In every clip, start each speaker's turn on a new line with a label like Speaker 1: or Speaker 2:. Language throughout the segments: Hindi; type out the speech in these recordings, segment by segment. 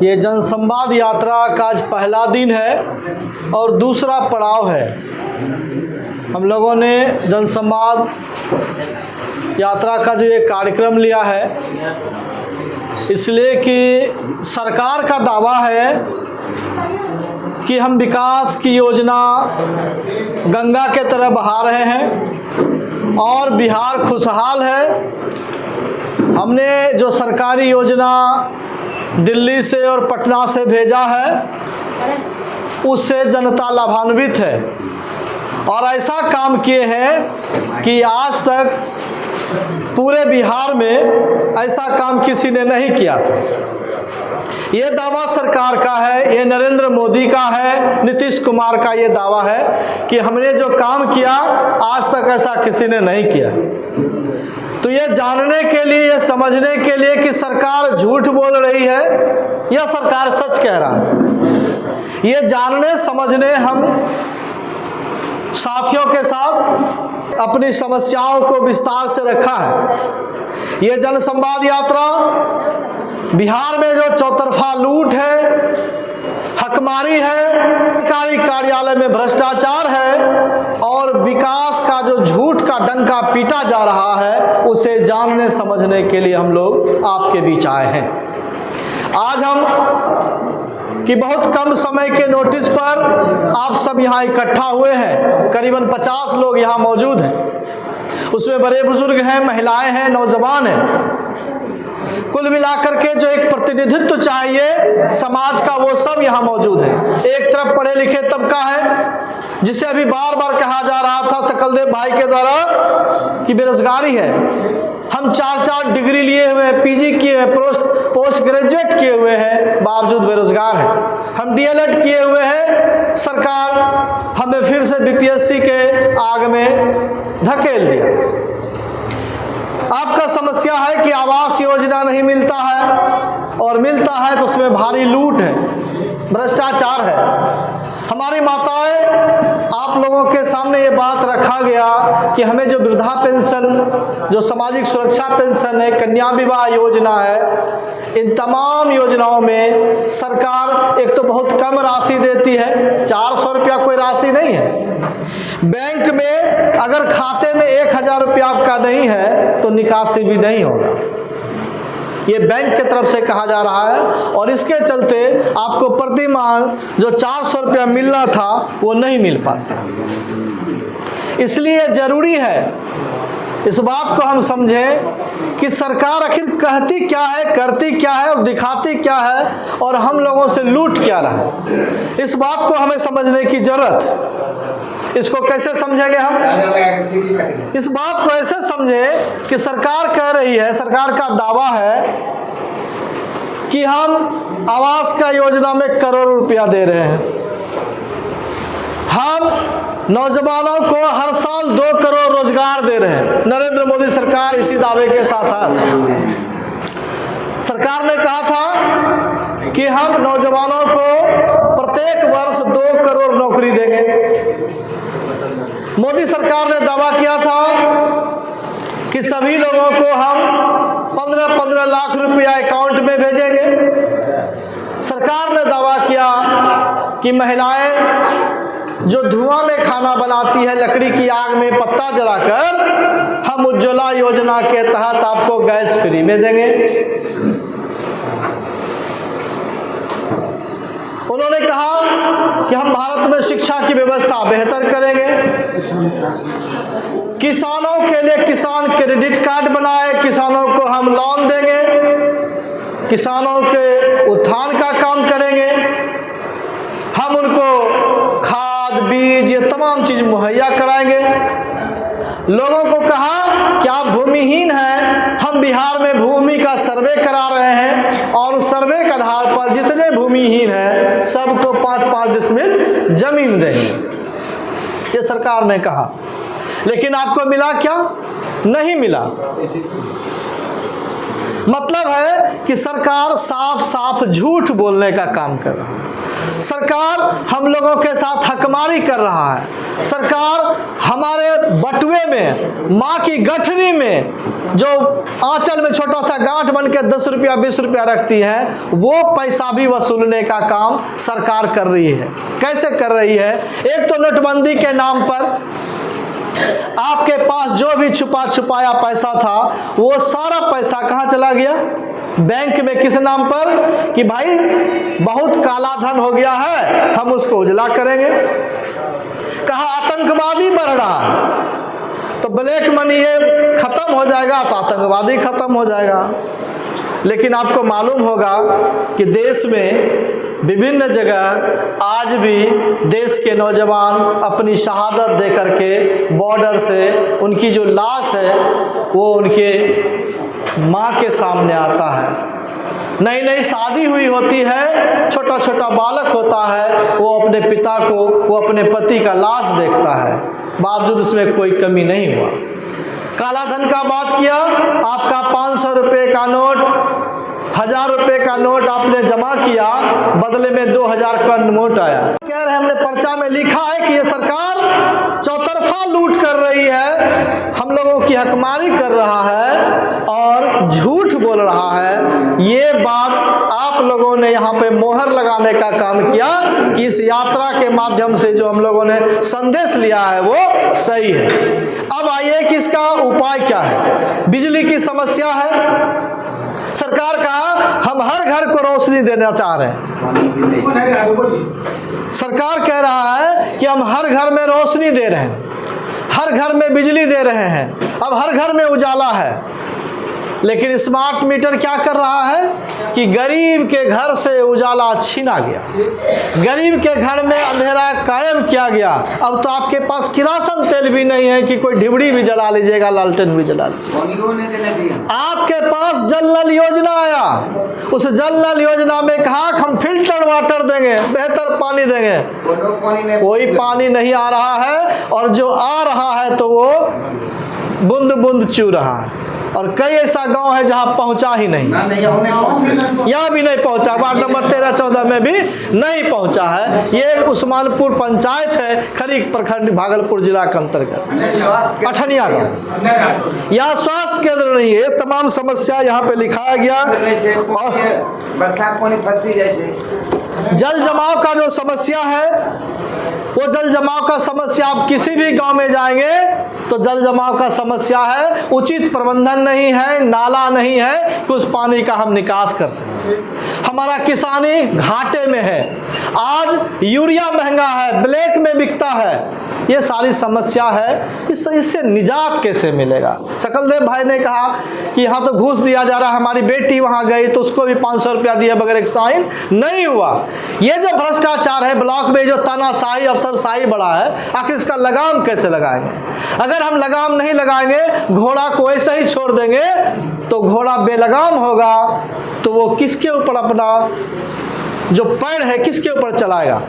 Speaker 1: ये जनसंवाद यात्रा का आज पहला दिन है और दूसरा पड़ाव है। हम लोगों ने जनसंवाद यात्रा का जो ये कार्यक्रम लिया है इसलिए कि सरकार का दावा है कि हम विकास की योजना गंगा के तरह बहा रहे हैं और बिहार खुशहाल है। हमने जो सरकारी योजना दिल्ली से और पटना से भेजा है उससे जनता लाभान्वित है और ऐसा काम किए हैं कि आज तक पूरे बिहार में ऐसा काम किसी ने नहीं किया था। ये दावा सरकार का है, ये नरेंद्र मोदी का है, नीतीश कुमार का ये दावा है कि हमने जो काम किया आज तक ऐसा किसी ने नहीं किया। तो ये जानने के लिए, ये समझने के लिए कि सरकार झूठ बोल रही है या सरकार सच कह रहा है, ये जानने समझने हम साथियों के साथ अपनी समस्याओं को विस्तार से रखा है। ये जनसंवाद यात्रा बिहार में जो चौतरफा लूट है, हकमारी है, सरकारी कार्यालय में भ्रष्टाचार है और विकास का जो झूठ का डंका पीटा जा रहा है उसे जानने समझने के लिए हम लोग आपके बीच आए हैं। आज हम कि बहुत कम समय के नोटिस पर आप सब यहाँ इकट्ठा हुए हैं। करीबन 50 लोग यहाँ मौजूद हैं, उसमें बड़े बुजुर्ग हैं, महिलाएं हैं, नौजवान हैं। कुल मिलाकर के जो एक प्रतिनिधित्व चाहिए समाज का वो सब यहाँ मौजूद है। एक तरफ पढ़े लिखे तबका है जिसे अभी बार बार कहा जा रहा था सकलदेव भाई के द्वारा कि बेरोजगारी है। हम 4-4 डिग्री लिए हुए हैं, पीजी किए हुए, पोस्ट ग्रेजुएट किए हुए हैं, बावजूद बेरोजगार हैं। हम डीएलएड किए हुए हैं, सरकार हमें फिर से बीपीएससी के आग में धकेल दिया। आपका समस्या है कि आवास योजना नहीं मिलता है और मिलता है तो उसमें भारी लूट है, भ्रष्टाचार है। हमारी माताएं, आप लोगों के सामने ये बात रखा गया कि हमें जो वृद्धा पेंशन, जो सामाजिक सुरक्षा पेंशन है, कन्या विवाह योजना है, इन तमाम योजनाओं में सरकार एक तो बहुत कम राशि देती है। 400 रुपया कोई राशि नहीं है। बैंक में अगर खाते में 1000 रुपया आपका नहीं है तो निकासी भी नहीं होगा, ये बैंक की तरफ से कहा जा रहा है। और इसके चलते आपको प्रति माह जो 400 रुपया मिलना था वो नहीं मिल पाता। इसलिए जरूरी है इस बात को हम समझें कि सरकार आखिर कहती क्या है, करती क्या है और दिखाती क्या है और हम लोगों से लूट क्या रहा है। इस बात को हमें समझने की जरूरत। इसको कैसे समझेंगे हम? इस बात को ऐसे समझे कि सरकार कह रही है, सरकार का दावा है कि हम आवास का योजना में करोड़ों रुपया दे रहे हैं। हम नौजवानों को हर साल 2 करोड़ रोजगार दे रहे हैं। नरेंद्र मोदी सरकार इसी दावे के साथ है। सरकार ने कहा था कि हम नौजवानों को प्रत्येक वर्ष 2 करोड़ नौकरी देंगे। मोदी सरकार ने दावा किया था कि सभी लोगों को हम 15-15 लाख रुपया अकाउंट में भेजेंगे। सरकार ने दावा किया कि महिलाएं जो धुआं में खाना बनाती है, लकड़ी की आग में पत्ता जलाकर, हम उज्ज्वला योजना के तहत आपको गैस फ्री में देंगे। उन्होंने कहा कि हम भारत में शिक्षा की व्यवस्था बेहतर करेंगे। किसानों के लिए किसान क्रेडिट कार्ड बनाए, किसानों को हम लोन देंगे, किसानों के उत्थान का काम करेंगे। हम उनको खाद, बीज, ये तमाम चीज मुहैया कराएंगे। लोगों को कहा कि आप भूमिहीन हैं, हम बिहार में भूमि का सर्वे करा रहे हैं और उस सर्वे के आधार पर जितने भूमिहीन हैं सबको 5-5 डिसमिल जमीन देंगे, ये सरकार ने कहा। लेकिन आपको मिला क्या? नहीं मिला। मतलब है कि सरकार साफ साफ झूठ बोलने का काम कर रही है। सरकार हम लोगों के साथ हकमारी कर रहा है। सरकार हमारे बटुए में, माँ की गठरी में जो आंचल में छोटा सा गांठ बन के 10 रुपया 20 रुपया रखती है, वो पैसा भी वसूलने का काम सरकार कर रही है। कैसे कर रही है? एक तो नोटबंदी के नाम पर आपके पास जो भी छुपा छुपाया पैसा था, वो सारा पैसा कहाँ चला गया? बैंक में। किस नाम पर? कि भाई बहुत काला धन हो गया है, हम उसको उजला करेंगे। कहा आतंकवादी बढ़ रहा है, तो ब्लैक मनी ये खत्म हो जाएगा तो आतंकवादी खत्म हो जाएगा। लेकिन आपको मालूम होगा कि देश में विभिन्न जगह आज भी देश के नौजवान अपनी शहादत दे करके बॉर्डर से उनकी जो लाश है वो उनके माँ के सामने आता है। नई नई शादी हुई होती है, छोटा छोटा बालक होता है, वो अपने पिता को, वो अपने पति का लाश देखता है, बावजूद उसमें कोई कमी नहीं हुआ। काला धन का बात किया, आपका 500 रुपये का नोट, 1000 रुपये का नोट आपने जमा किया, बदले में 2000 का नोट आया। कह रहे हमने पर्चा में लिखा है कि ये सरकार चौतरफा लूट कर रही है, हम लोगों की हकमारी कर रहा है और झूठ बोल रहा है। ये बात आप लोगों ने यहाँ पे मोहर लगाने का काम किया कि इस यात्रा के माध्यम से जो हम लोगों ने संदेश लिया है वो सही है। अब आइए कि इसका उपाय क्या है। बिजली की समस्या है, सरकार का हम हर घर को रोशनी देना चाह रहे हैं। सरकार कह रहा है कि हम हर घर में रोशनी दे रहे हैं, हर घर में बिजली दे रहे हैं, अब हर घर में उजाला है। लेकिन स्मार्ट मीटर क्या कर रहा है कि गरीब के घर से उजाला छीना गया, गरीब के घर में अंधेरा कायम किया गया। अब तो आपके पास किरासन तेल भी नहीं है कि कोई डिबड़ी भी जला लीजिएगा, लालटेन भी जला लीजिएगा। आपके पास जल नल योजना आया, उस जल नल योजना में कहा हम फिल्टर वाटर देंगे, बेहतर पानी देंगे। कोई पानी नहीं आ रहा है, और जो आ रहा है तो वो बूंद बूंद चू रहा है। और कई ऐसा गांव है जहां पहुंचा ही नहीं, यहाँ भी नहीं पहुंचा, वार्ड नंबर 13-14 में भी नहीं पहुंचा है। ये उस्मानपुर पंचायत है, खरीक प्रखंड, भागलपुर जिला के अंतर्गत अठनिया गाँव। यहाँ स्वास्थ्य केंद्र नहीं है। तमाम समस्या यहाँ पे लिखाया गया। और
Speaker 2: बरसात पानी फंसी जाए,
Speaker 1: जल जमाव का जो समस्या है, वो जल जमाव का समस्या आप किसी भी गांव में जाएंगे तो जल जमाव का समस्या है। उचित प्रबंधन नहीं है, नाला नहीं है कि उस पानी का हम निकास कर सकें। हमारा किसानी घाटे में है, आज यूरिया महंगा है, ब्लैक में बिकता है, ये सारी समस्या है। इससे निजात कैसे मिलेगा? सकलदेव भाई ने कहा कि यहाँ तो घूस दिया जा रहा है, हमारी बेटी वहाँ गई तो उसको भी 500 रुपया दिया बगैर एक साइन नहीं हुआ। ये जो भ्रष्टाचार है, ब्लॉक में जो तानाशाही अफसरशाही बढ़ा है, आखिर इसका लगाम कैसे लगाएंगे? अगर हम लगाम नहीं लगाएंगे, घोड़ा को ऐसे ही छोड़ देंगे तो घोड़ा बेलगाम होगा, तो वो किसके ऊपर अपना जो पैर है किसके ऊपर चलाएगा?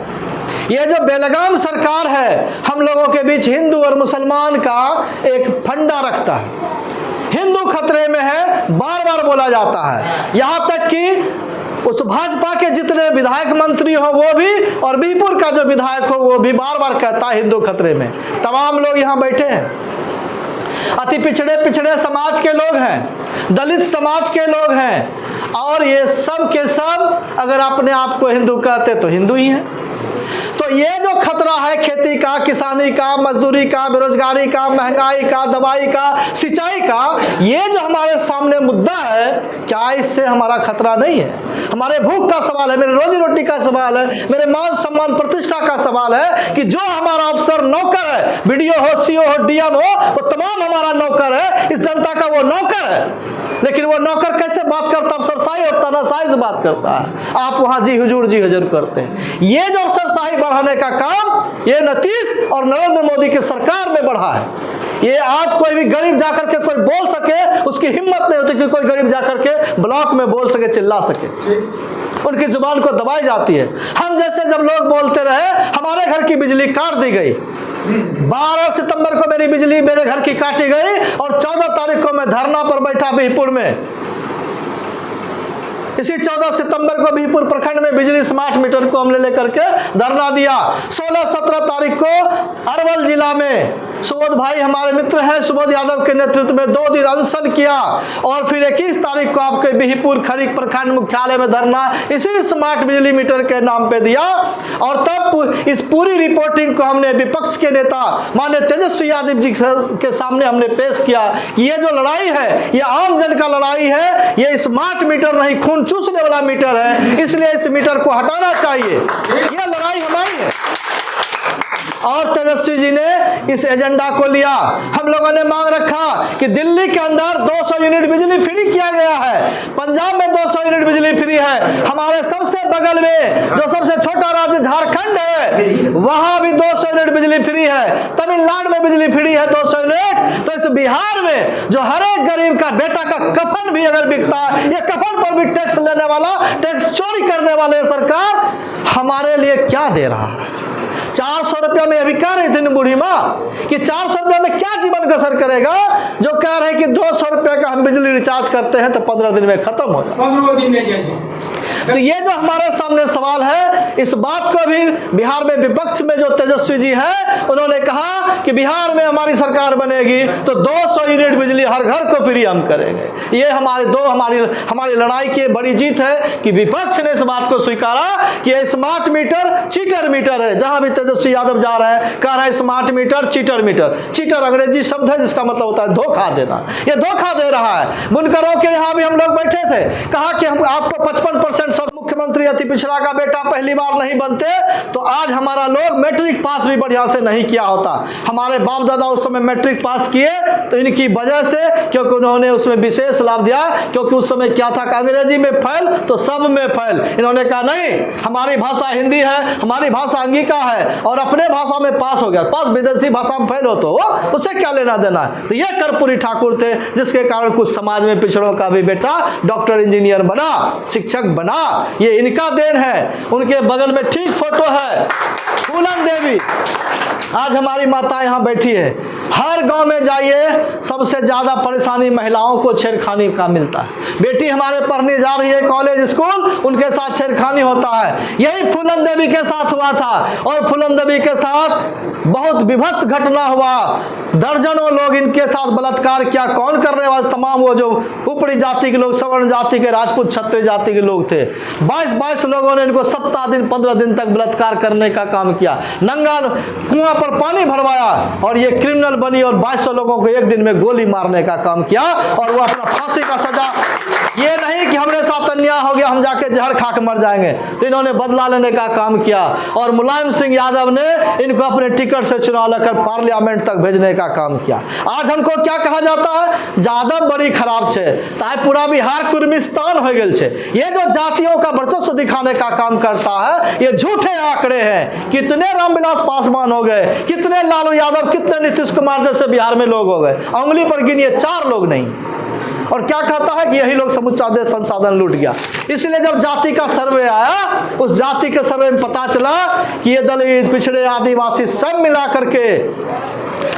Speaker 1: ये जो बेलगाम सरकार है, हम लोगों के बीच हिंदू और मुसलमान का एक फंडा रखता है। हिंदू खतरे में है, बार बार बोला जाता है। यहाँ तक कि उस भाजपा के जितने विधायक मंत्री हो वो भी, और बीरपुर का जो विधायक हो वो भी बार बार कहता है हिंदू खतरे में। तमाम लोग यहाँ बैठे हैं, अति पिछड़े समाज के लोग हैं, दलित समाज के लोग हैं, और ये सब के सब अगर अपने आप को हिंदू कहते तो हिंदू ही हैं। तो ये जो खतरा है खेती का, किसानी का, मजदूरी का, बेरोजगारी का, महंगाई का, दवाई का, सिंचाई का, ये जो हमारे सामने मुद्दा है, क्या इससे हमारा खतरा नहीं है? हमारे भूख का सवाल है, मेरे रोजी रोटी का सवाल है, मेरे मान सम्मान प्रतिष्ठा का सवाल है कि जो हमारा अफसर नौकर है, बीडीओ हो, सीओ हो, डीएम हो, वो तमाम हमारा नौकर है, इस जनता का वो नौकर है। लेकिन वो नौकर कैसे बात करता है? अफसरशाही और तानाशाही से बात करता है। आप वहाँ जी हुजूर करते हैं। ये जो अफसरशाही बढ़ाने का काम ये नीतीश और नरेंद्र मोदी की सरकार में बढ़ा है। ये आज कोई भी गरीब जाकर के कोई बोल सके, उसकी हिम्मत नहीं होती कि कोई गरीब जाकर के ब्लॉक में बोल सके, चिल्ला सके, उनकी जुबान को दबाई जाती है। हम जैसे जब लोग बोलते रहे, हमारे घर की बिजली काट दी गई, 12 सितंबर को मेरी बिजली मेरे घर की काटी गई, और 14 तारीख को मैं धरना पर बैठा बीरपुर में। इसी 14 सितंबर को बिहपुर प्रखंड में बिजली स्मार्ट मीटर को हमने लेकर के धरना दिया। 16-17 तारीख को अरवल जिला में सुबोध भाई हमारे मित्र हैं, सुबोध यादव के नेतृत्व में 2 दिन अनशन किया और फिर 21 तारीख को आपके बिहपुर खरीक प्रखंड मुख्यालय में धरना इसी स्मार्ट बिजली मीटर के नाम पे दिया। और तब इस पूरी रिपोर्टिंग को हमने विपक्ष के नेता माननीय तेजस्वी यादव जी के सामने हमने पेश किया कि ये जो लड़ाई है ये आम जन का लड़ाई है, ये स्मार्ट मीटर नहीं खून चूसने वाला मीटर है, इसलिए इस मीटर को हटाना चाहिए, ये लड़ाई हमारी है। और तेजस्वी जी ने इस एजेंडा को लिया। हम लोगों ने मांग रखा कि दिल्ली के अंदर 200 यूनिट बिजली फ्री किया गया है, पंजाब में 200 यूनिट बिजली फ्री है, हमारे सबसे बगल में जो सबसे छोटा राज्य झारखंड है वहां भी 200 यूनिट बिजली फ्री है, तमिलनाडु में बिजली फ्री है 200 यूनिट। तो इस बिहार में जो हर एक गरीब का बेटा का कफन भी अगर बिकता है, ये कफन पर भी टैक्स लेने वाला, टैक्स चोरी करने वाले सरकार हमारे लिए क्या दे रहा है। 400 रुपया में अभी कह रही थी बूढ़ी माँ कि 400 रुपया में क्या जीवन बसर करेगा, जो कह रहे हैं कि 200 रुपया का हम बिजली रिचार्ज करते हैं तो 15 दिन में खत्म हो जाए। 15 दिन में तो ये जो हमारे सामने सवाल है, इस बात को भी बिहार में विपक्ष में जो तेजस्वी जी हैं उन्होंने कहा कि बिहार में हमारी सरकार बनेगी तो 200 यूनिट बिजली हर घर को फ्री हम करेंगे। ये हमारी लड़ाई की बड़ी जीत है कि विपक्ष ने इस बात को स्वीकारा कि ये स्मार्ट मीटर चीटर मीटर है। जहां भी तेजस्वी यादव जा रहे हैं कह रहे हैं smart meter cheater meter. Cheater अंग्रेजी शब्द है जिसका मतलब होता है धोखा देना, ये धोखा दे रहा है। बुनकरों के यहाँ भी हम लोग बैठे थे, कहा कि हम आपको 55% सब मुख्यमंत्री अति पिछड़ा का बेटा पहली बार नहीं बनते तो आज हमारा लोग मैट्रिक पास भी बढ़िया से नहीं किया होता। हमारे बाप दादा उस समय मैट्रिक पास किए तो इनकी वजह से, क्योंकि उन्होंने उसमें विशेष लाभ दिया, क्योंकि उस समय क्या था, अंग्रेजी में फैल तो सब में फैल। इन्होंने कहा नहीं, हमारी भाषा हिंदी है, हमारी भाषा अंगिका है और अपने भाषा में पास हो गया, पास विदेशी भाषा में फैल हो तो उससे क्या लेना देना है। तो ये कर्पूरी ठाकुर थे जिसके कारण कुछ समाज में पिछड़ों का भी बेटा डॉक्टर इंजीनियर बना, शिक्षक बना, ये इनका देन है। उनके बगल में ठीक फोटो है फूलन देवी, आज हमारी माता यहाँ बैठी है। हर गांव में जाइए सबसे ज्यादा परेशानी महिलाओं को छेड़खानी का मिलता है। बेटी हमारे पढ़ने जा रही है कॉलेज स्कूल, उनके साथ छेड़खानी होता है। यही फूलन देवी के साथ हुआ था और फूलन देवी के साथ बहुत विभत्स घटना हुआ, दर्जनों लोग इनके साथ बलात्कार किया। कौन करने वाले, तमाम वो जो ऊपरी जाति के लोग, सवर्ण जाति के, राजपूत क्षत्रिय जाति के लोग थे। 22 लोगों ने इनको 17 दिन 15 दिन तक बलात्कार करने का काम किया, नंगा कुआं पर पानी भरवाया और ये क्रिमिनल बनी और 2200 लोगों को एक दिन में गोली मारने का काम किया और वो अपना फांसी का सजा, ये नहीं कि हमारे साथ अन्याय हो गया हम जाके जहर खा के मर जाएंगे, तो इन्होंने बदला लेने का काम किया। और मुलायम सिंह यादव ने इनको अपने टिकट से चुनाव लेकर पार्लियामेंट तक भेजने का काम किया। आज हमको क्या कहा जाता है, ज्यादा बड़ी खराब छे ताकि पूरा बिहार कुर्मिस्तान हो गए छे। ये जो जातियों का वर्चस्व दिखाने का काम करता है, ये झूठे आंकड़े हैं। कितने रामविलास पासवान हो गए, कितने लालू यादव, कितने नीतीश कुमार जैसे बिहार में लोग हो गए, उंगली पर गिनिए 4 लोग नहीं। और क्या कहता है कि यही लोग समूचा देश संसाधन लूट गया। इसलिए जब जाति का सर्वे आया, उस जाति के सर्वे में पता चला कि ये दलित, पिछड़े, आदिवासी सब मिला करके,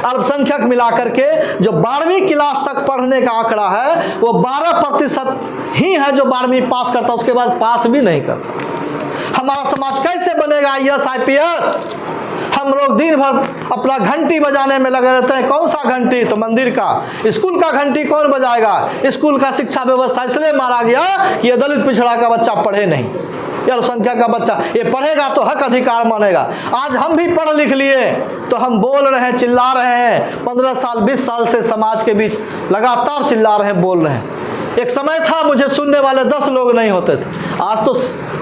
Speaker 1: अल्पसंख्यक मिला करके जो 12वीं क्लास तक पढ़ने का आंकड़ा है वो 12% ही है जो 12वीं पास करता, उसके बाद पास भी नहीं करता। हमारा समाज कैसे बनेगा IAS IPS? हम लोग दिन भर अपना घंटी बजाने में लगे रहते हैं। कौन सा घंटी? तो मंदिर का, स्कूल का घंटी कौन बजाएगा? स्कूल का शिक्षा व्यवस्था इसलिए मारा गया कि ये दलित पिछड़ा का बच्चा पढ़े नहीं, या अल्पसंख्यक का बच्चा ये पढ़ेगा तो हक अधिकार मानेगा। आज हम भी पढ़ लिख लिए तो हम बोल रहे हैं, चिल्ला रहे हैं। 15 साल 20 साल से समाज के बीच लगातार चिल्ला रहे हैं, बोल रहे हैं। एक समय था मुझे सुनने वाले 10 लोग नहीं होते थे, आज तो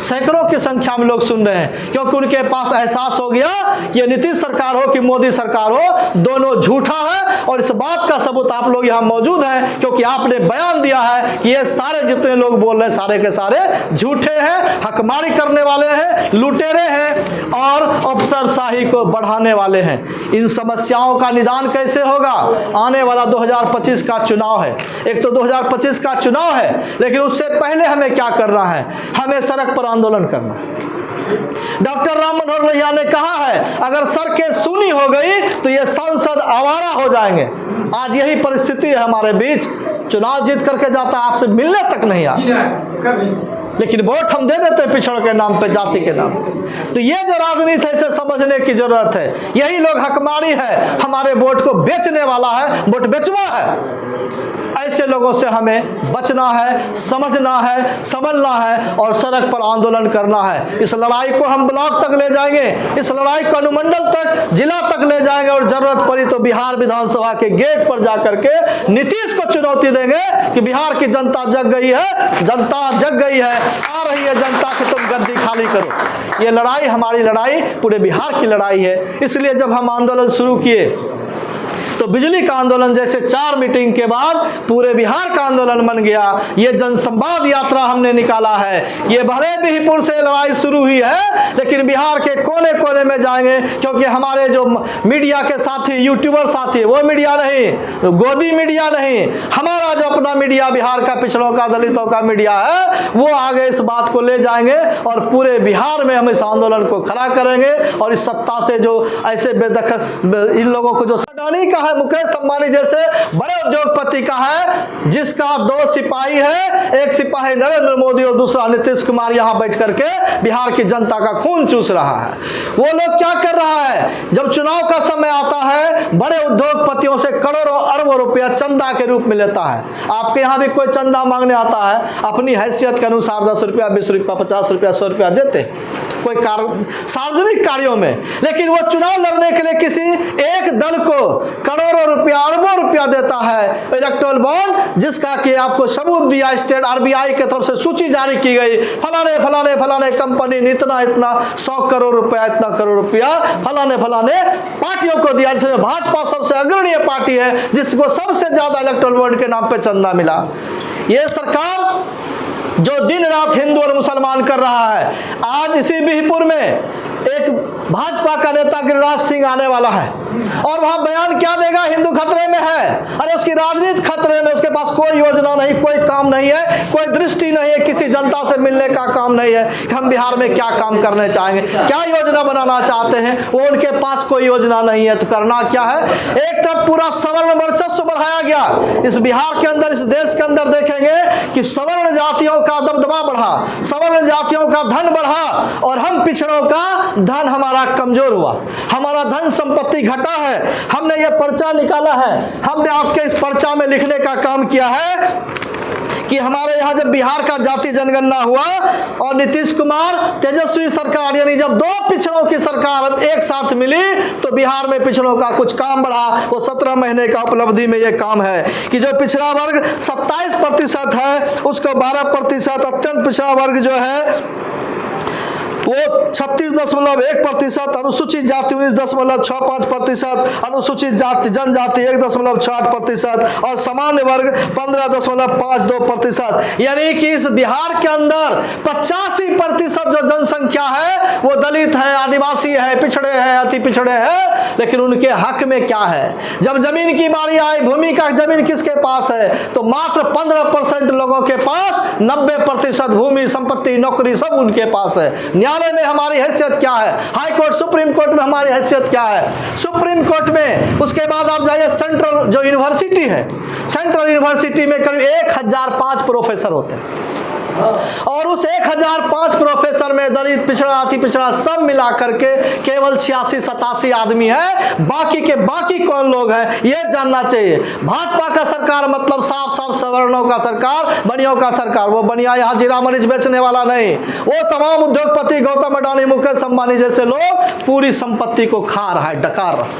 Speaker 1: सैकड़ों की संख्या में लोग सुन रहे हैं, क्योंकि उनके पास एहसास हो गया कि नीतीश सरकार हो कि मोदी सरकार हो, दोनों झूठा है। और इस बात का सबूत आप लोग यहाँ मौजूद हैं, क्योंकि आपने बयान दिया है कि ये सारे जितने लोग बोल रहे हैं सारे के सारे झूठे हैं, हकमारी करने वाले हैं, लुटेरे हैं और अफसरशाही को बढ़ाने वाले हैं। इन समस्याओं का निदान कैसे होगा? आने वाला 2025 का चुनाव है। एक तो 2025 का चुनाव है, लेकिन उससे पहले हमें क्या करना है? हमें सड़क पर आंदोलन करना है। डॉक्टर राम मनोहर लोहिया ने कहा है अगर सड़कें सूनी हो गई तो ये सांसद आवारा हो जाएंगे। आज यही परिस्थिति है हमारे बीच। चुनाव जीत करके जाता है, आपसे मिलने तक नहीं आता। लेकिन वोट हम दे देते हैं पिछड़ के नाम पे, जाति के नाम पे। तो ये जो राजनीति है इसे समझने की जरूरत है। यही लोग हकमारी है, हमारे वोट को बेचने वाला है, वोट बेचवा है। ऐसे लोगों से हमें बचना है, समझना है, समझना है और सड़क पर आंदोलन करना है। इस लड़ाई को हम ब्लॉक तक ले जाएंगे, इस लड़ाई को अनुमंडल तक, जिला तक ले जाएंगे और जरूरत पड़ी तो बिहार विधानसभा के गेट पर जाकर के नीतीश को चुनौती देंगे कि बिहार की जनता जग गई है, जनता जग गई है, आ रही है जनता कि तुम गद्दी खाली करो। ये लड़ाई हमारी लड़ाई पूरे बिहार की लड़ाई है। इसलिए जब हम आंदोलन शुरू किए तो बिजली का आंदोलन जैसे 4 मीटिंग के बाद पूरे बिहार का आंदोलन बन गया। ये जनसंवाद यात्रा हमने निकाला है। ये भले बिहपुर से लड़ाई शुरू हुई है, लेकिन बिहार के कोने कोने में जाएंगे, क्योंकि हमारे जो मीडिया के साथी, यूट्यूबर साथी, वो मीडिया नहीं, गोदी मीडिया नहीं, हमारा जो अपना मीडिया बिहार का, पिछड़ों का, दलितों का मीडिया है, वो आगे इस बात को ले जाएंगे और पूरे बिहार में हम इस आंदोलन को खड़ा करेंगे। और इस सत्ता से जो ऐसे बेदखल इन लोगों को, जो अडानी का है, मुकेश अंबानी जैसे बड़े उद्योगपति का है, जिसका 2 सिपाही है, एक सिपाही नरेंद्र मोदी और दूसरा नीतीश कुमार, यहां बैठ करके बिहार की जनता का खून चूस रहा है। वो लोग क्या कर रहा है, जब चुनाव का समय आता है, बड़े उद्योगपतियों से करोड़ों अरबों रुपया चंदा के रूप में लेता है। आपके यहां भी कोई चंदा मांगने आता है, अपनी हैसियत के अनुसार 10 रुपया, 20 रुपया, 50 रुपया, 100 रुपया देते कोई सार्वजनिक कार्यों में। लेकिन वो चुनाव लड़ने के लिए किसी एक दल को करोड़ों रुपया, अरबों रुपया देता है, इलेक्टोरल बॉन्ड, जिसका कि आपको सबूत दिया, स्टेट RBI की तरफ से सूची जारी की गई, फलाने फलाने फलाने कंपनी ने इतना इतना 100 करोड़ रुपया, इतना करोड़ रुपया फलाने फलाने पार्टियों को दिया, जिसमें भाजपा सबसे अग्रणीय पार्टी है, जिसको सबसे ज्यादा इलेक्टोरल बॉन्ड के नाम पे चंदा मिला। ये सरकार जो दिन रात हिंदू और मुसलमान कर रहा है, आज इसी बिहपुर में एक भाजपा का नेता गिरिराज सिंह आने वाला है और वहां बयान क्या देगा, हिंदू खतरे में है। अरे उसकी राजनीति खतरे में, उसके पास कोई योजना नहीं, कोई काम नहीं है, कोई दृष्टि नहीं है, किसी जनता से मिलने का काम नहीं है कि हम बिहार में क्या काम करने चाहेंगे, क्या योजना बनाना चाहते हैं, वो उनके पास कोई योजना नहीं है। तो करना क्या है, एक तरफ पूरा सवर्ण वर्चस्व बढ़ाया गया इस बिहार के अंदर, इस देश के अंदर देखेंगे कि सवर्ण जातियों का दबदबा बढ़ा, सवर्ण जातियों का धन बढ़ा और हम पिछड़ों का धन हमारा कमजोर हुआ, हमारा धन संपत्ति घटा है। हमने ये पर्चा निकाला है, हमने आपके इस पर्चा में लिखने का काम किया है कि हमारे यहाँ जब बिहार का जाति जनगणना हुआ और नीतीश कुमार तेजस्वी सरकार, यानी जब 2 पिछड़ों की सरकार एक साथ मिली, तो बिहार में पिछड़ों का कुछ काम बढ़ा। वो 17 महीने का उपलब्धि में ये काम है कि जो पिछड़ा वर्ग 27% है, उसको 12%, अत्यंत पिछड़ा वर्ग जो है वो 36.1%, अनुसूचित जाति 19.65%, अनुसूचित जाति जनजाति 1.68% और सामान्य वर्ग 15.52%। यानी कि इस बिहार के अंदर 85% जो जनसंख्या है वो दलित है, आदिवासी है, पिछड़े हैं, अति पिछड़े हैं। लेकिन उनके हक में क्या है, जब जमीन की बारी आई, भूमि का जमीन किसके पास है, तो मात्र 15% लोगों के पास 90% भूमि, संपत्ति, नौकरी सब उनके पास है। न्यायालय में हमारी हैसियत क्या है, हाई कोर्ट, सुप्रीम कोर्ट में हमारी हैसियत क्या है, सुप्रीम कोर्ट में। उसके बाद आप जाइए सेंट्रल जो यूनिवर्सिटी है, सेंट्रल यूनिवर्सिटी में करीब 1005 प्रोफेसर होते हैं और उस 1005 प्रोफेसर में दलित, पिछड़ा, अति पिछड़ा सब मिला करके केवल 86-87 आदमी है। बाकी के बाकी कौन लोग हैं ये जानना चाहिए। भाजपा का सरकार मतलब साफ साफ सवर्णों का सरकार, बनियों का सरकार। वो बनिया यहाँ जीरा मरीच बेचने वाला नहीं, वो तमाम उद्योगपति गौतम अडानी, मुकेश अंबानी जैसे लोग पूरी संपत्ति को खा रहा है, डकार रहा है।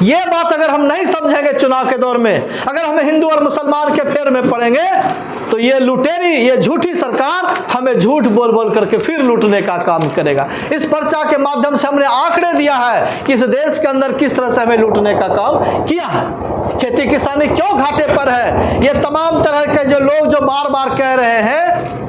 Speaker 1: ये बात अगर हम नहीं समझेंगे चुनाव के दौर में, अगर हम हिंदू और मुसलमान के फेर में पड़ेंगे, तो ये लुटेरी, ये झूठी सरकार हमें झूठ बोल बोल करके फिर लूटने का काम करेगा। इस पर्चा के माध्यम से हमने आंकड़े दिया है कि इस देश के अंदर किस तरह से हमें लूटने का काम किया है। खेती किसानी क्यों घाटे पर है, ये तमाम तरह के जो लोग जो बार बार कह रहे हैं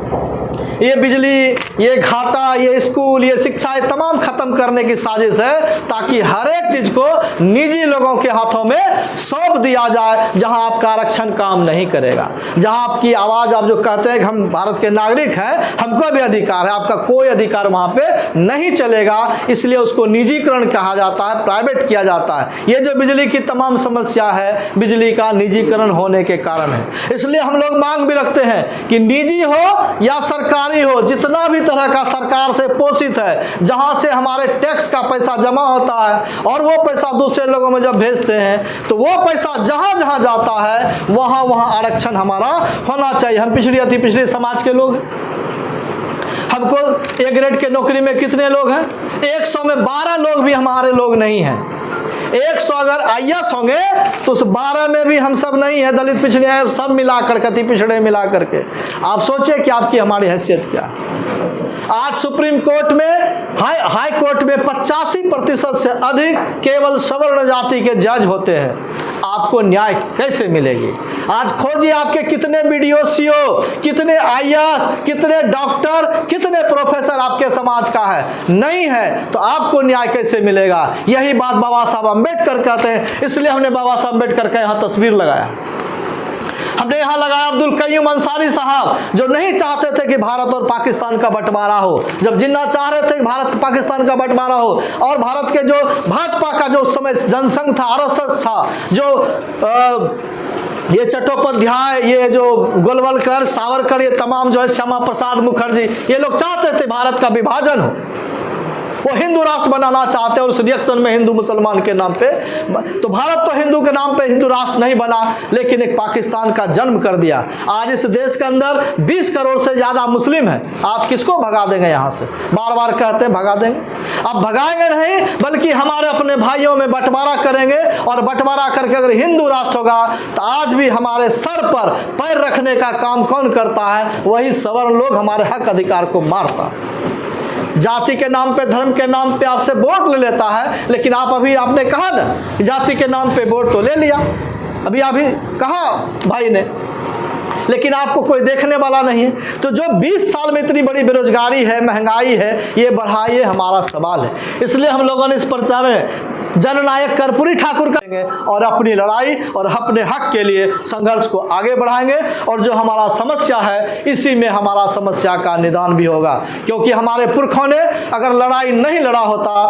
Speaker 1: ये बिजली, ये घाटा, ये स्कूल, ये शिक्षा, ये तमाम खत्म करने की साजिश है, ताकि हर एक चीज को निजी लोगों के हाथों में सौंप दिया जाए, जहां आपका आरक्षण काम नहीं करेगा, जहां आपकी आवाज, आप जो कहते हैं कि हम भारत के नागरिक हैं, हमको भी अधिकार है, आपका कोई अधिकार वहां पे नहीं चलेगा। इसलिए उसको निजीकरण कहा जाता है, प्राइवेट किया जाता है। ये जो बिजली की तमाम समस्या है, बिजली का निजीकरण होने के कारण है। इसलिए हम लोग मांग भी रखते हैं कि निजी हो या सरकारी सरकारी हो, जितना भी तरह का सरकार से पोषित है, जहाँ से हमारे टैक्स का पैसा जमा होता है और वो पैसा दूसरे लोगों में जब भेजते हैं तो वो पैसा जहाँ जहाँ जाता है वहाँ वहाँ आरक्षण हमारा होना चाहिए। हम पिछड़ी अति पिछड़ी समाज के लोग, हमको ए ग्रेड के नौकरी में कितने लोग हैं? 100 में 12 लोग भी हमारे लोग नहीं हैं। 100 अगर IAS होंगे तो उस 12 में भी हम सब नहीं है, दलित पिछड़े हैं, सब मिलाकर कति पिछड़े मिला करके। आप सोचिए कि आपकी हमारी हैसियत क्या है। आज सुप्रीम कोर्ट में हाई कोर्ट में 85% से अधिक केवल सवर्ण जाति के जज होते हैं। आपको न्याय कैसे मिलेगी? आज खोजिए आपके कितने BDO CO, कितने IAS, कितने डॉक्टर, कितने प्रोफेसर आपके समाज का है? नहीं है तो आपको न्याय कैसे मिलेगा? यही बात बाबा साहब अम्बेडकर कहते हैं। इसलिए हमने बाबा साहब अम्बेडकर का यहाँ तस्वीर लगाया। हमने यहाँ लगाया अब्दुल कयूम अंसारी साहब, जो नहीं चाहते थे कि भारत और पाकिस्तान का बंटवारा हो। जब जिन्ना चाह रहे थे कि भारत पाकिस्तान का बंटवारा हो, और भारत के जो भाजपा का जो उस समय जनसंघ था, RSS था, जो ये चट्टोपाध्याय, ये जो गोलवलकर, सावरकर, ये तमाम जो है श्यामा प्रसाद मुखर्जी, ये लोग चाहते थे भारत का विभाजन हो। वो हिंदू राष्ट्र बनाना चाहते हैं और उस रिएक्शन में हिंदू मुसलमान के नाम पे, तो भारत तो हिंदू के नाम पे हिंदू राष्ट्र नहीं बना, लेकिन एक पाकिस्तान का जन्म कर दिया। आज इस देश के अंदर 20 करोड़ से ज़्यादा मुस्लिम हैं। आप किसको भगा देंगे यहाँ से? बार बार कहते हैं भगा देंगे। आप भगाएंगे नहीं, बल्कि हमारे अपने भाइयों में बंटवारा करेंगे, और बंटवारा करके अगर हिंदू राष्ट्र होगा तो आज भी हमारे सर पर पैर रखने का काम कौन करता है? वही सवर्ण लोग हमारे हक अधिकार को मारता। जाति के नाम पे, धर्म के नाम पे आपसे वोट ले लेता है, लेकिन आपने कहा ना कि जाति के नाम पे वोट तो ले लिया, अभी कहा भाई ने, लेकिन आपको कोई देखने वाला नहीं है। तो जो 20 साल में इतनी बड़ी बेरोजगारी है, महंगाई है, ये बढ़ाइए हमारा सवाल है। इसलिए हम लोगों ने इस पर्चा में जननायक कर्पूरी ठाकुर करेंगे और अपनी लड़ाई और अपने हक के लिए संघर्ष को आगे बढ़ाएंगे, और जो हमारा समस्या है इसी में हमारा समस्या का निदान भी होगा। क्योंकि हमारे पुरखों ने अगर लड़ाई नहीं लड़ा होता